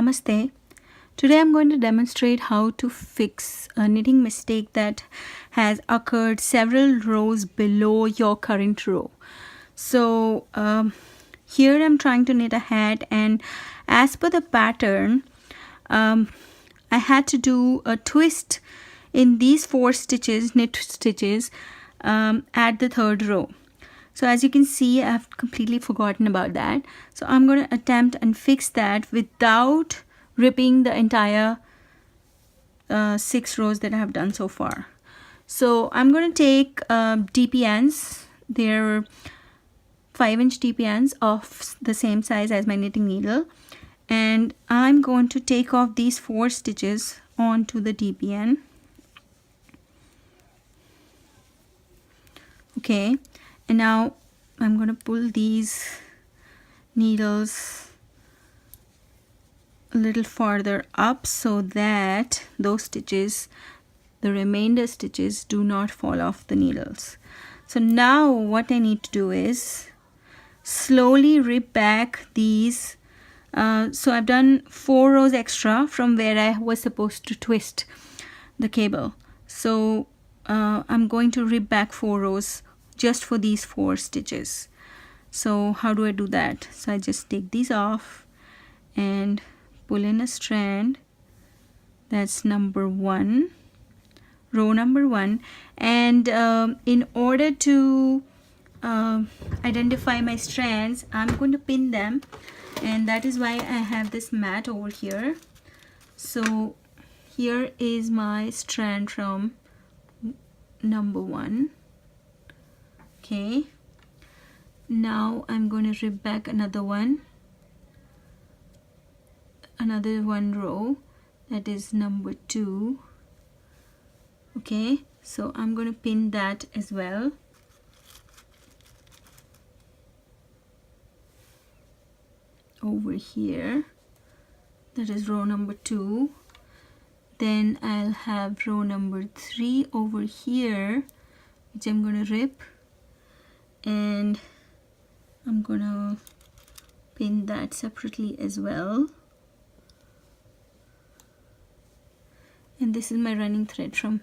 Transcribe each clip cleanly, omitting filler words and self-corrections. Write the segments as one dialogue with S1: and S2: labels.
S1: Namaste. Today I'm going to demonstrate how to fix a knitting mistake that has occurred several rows below your current row. So here I'm trying to knit a hat, and as per the pattern I had to do a twist in these 4 stitches, knit stitches, at the 3rd row. So as you can see, I've completely forgotten about that. So I'm going to attempt and fix that without ripping the entire 6 rows that I have done so far. So I'm going to take DPNs. They're 5-inch DPNs of the same size as my knitting needle, and I'm going to take off these 4 stitches onto the DPN. Okay, and now I'm going to pull these needles a little farther up so that those stitches, the remainder stitches, do not fall off the needles. So now what I need to do is slowly rip back these. So I've done 4 rows extra from where I was supposed to twist the cable. So I'm going to rip back 4 rows just for these 4 stitches. So how do I do that? So I just take these off and pull in a strand. That's number 1, row number 1. And in order to identify my strands, I'm going to pin them, and that is why I have this mat over here. So here is my strand from number 1. Okay, now I'm going to rip back another one row, that is number 2. Okay, so I'm going to pin that as well. Over here, that is row number 2. Then I'll have row number 3 over here, which I'm going to rip, and I'm going to pin that separately as well. And this is my running thread from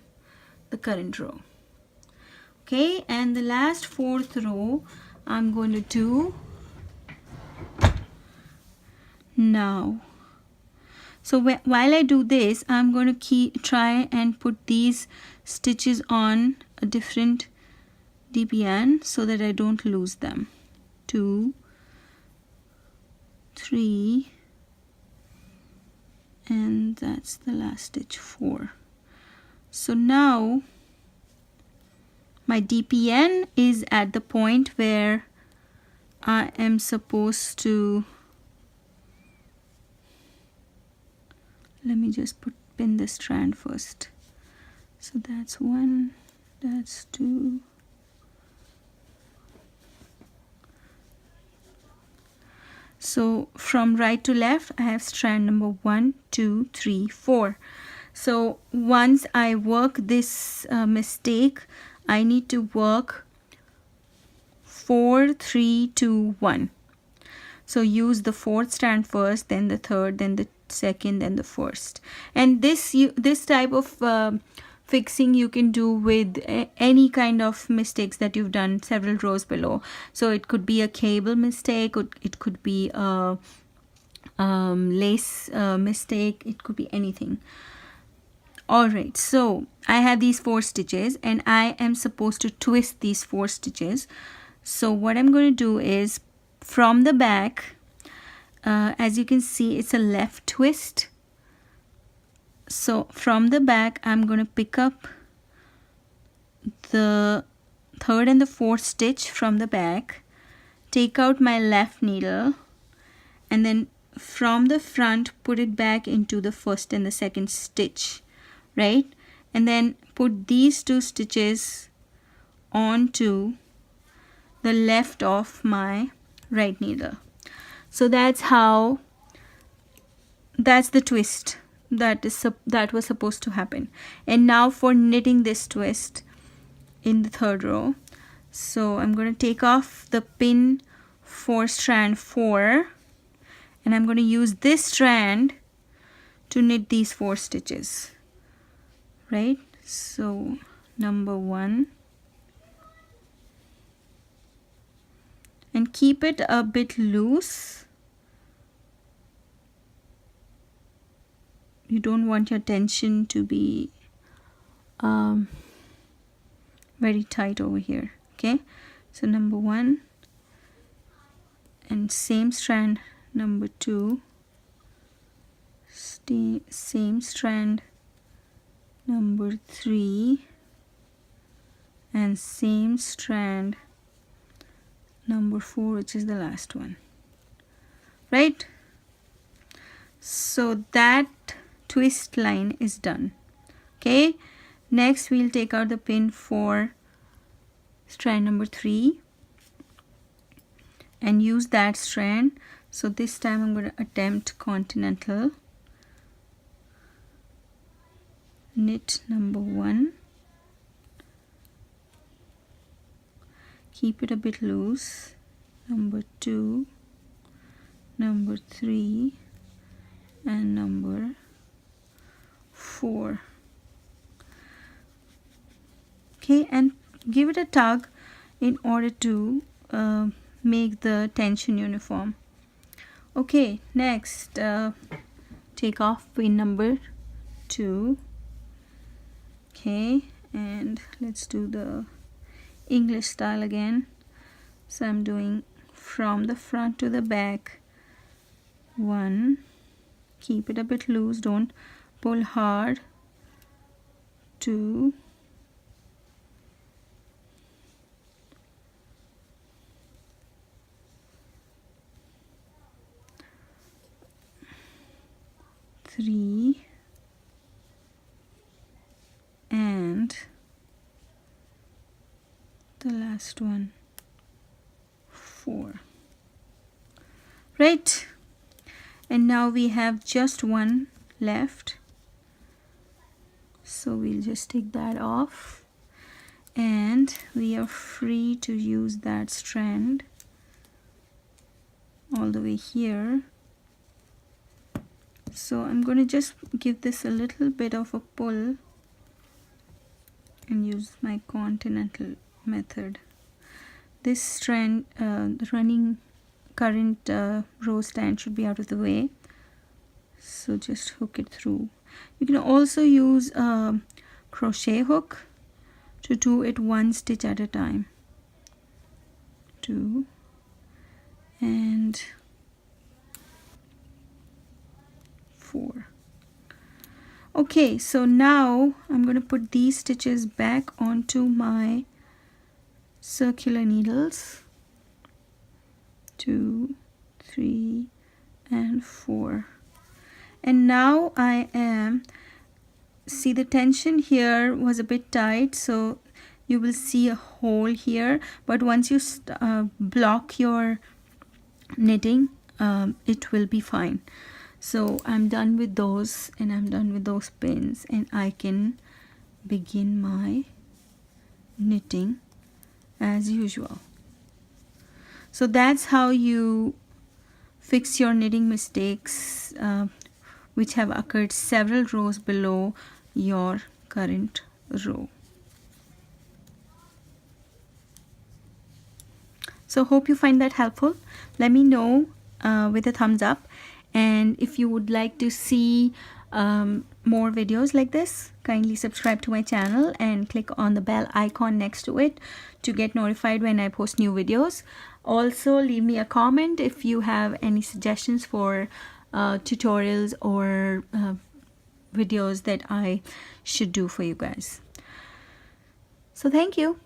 S1: the current row. Okay, and the last 4th row I'm going to do now. So while I do this, I'm going to try and put these stitches on a different DPN so that I don't lose them. 2, 3, and that's the last stitch, 4. So now my DPN is at the point where I am supposed to, let me just pin the strand first. So that's 1, that's 2, so from right to left I have strand number 1, 2, 3, 4. So once I work this mistake, I need to work 4, 3, 2, 1. So use the 4th strand first, then the 3rd, then the 2nd, then the 1st. And this type of fixing you can do with any kind of mistakes that you've done several rows below. So it could be a cable mistake, it could be a lace mistake, it could be anything. Alright, so I have these 4 stitches and I am supposed to twist these 4 stitches. So what I'm going to do is, from the back, as you can see, it's a left twist. So from the back I'm going to pick up the 3rd and the 4th stitch from the back, take out my left needle, and then from the front put it back into the 1st and the 2nd stitch, right? And then put these 2 stitches onto the left of my right needle. So that's the twist that was supposed to happen. And now for knitting this twist in the 3rd row, so I'm going to take off the pin for strand 4, and I'm going to use this strand to knit these 4 stitches, right? So number 1, and keep it a bit loose. You don't want your tension to be very tight over here. Okay, so number 1, and same strand number 2, same strand number 3, and same strand number 4, which is the last one, right? So that twist line is done. Okay, next we'll take out the pin for strand number 3 and use that strand. So this time I'm going to attempt continental, knit number 1, keep it a bit loose, number 2, number 3, and number 4. Okay, and give it a tug in order to make the tension uniform. Okay, next take off pin number 2. Okay, and let's do the English style again. So I'm doing from the front to the back 1, keep it a bit loose, don't pull hard, 2, 3, and the last one 4, right? And now we have just one left, so we'll just take that off and we are free to use that strand all the way here. So I'm going to just give this a little bit of a pull and use my continental method. This strand, the running current row stand should be out of the way, so just hook it through. You can also use a crochet hook to do it 1 stitch at a time. 2 and 4. Okay, so now I'm going to put these stitches back onto my circular needles. 2, 3, and 4. And now I am, see the tension here was a bit tight, so you will see a hole here, but once you block your knitting, it will be fine. So I'm done with those, and I'm done with those pins, and I can begin my knitting as usual. So that's how you fix your knitting mistakes which have occurred several rows below your current row. So hope you find that helpful. Let me know with a thumbs up, and if you would like to see more videos like this, kindly subscribe to my channel and click on the bell icon next to it to get notified when I post new videos. Also leave me a comment if you have any suggestions for tutorials or videos that I should do for you guys. So thank you.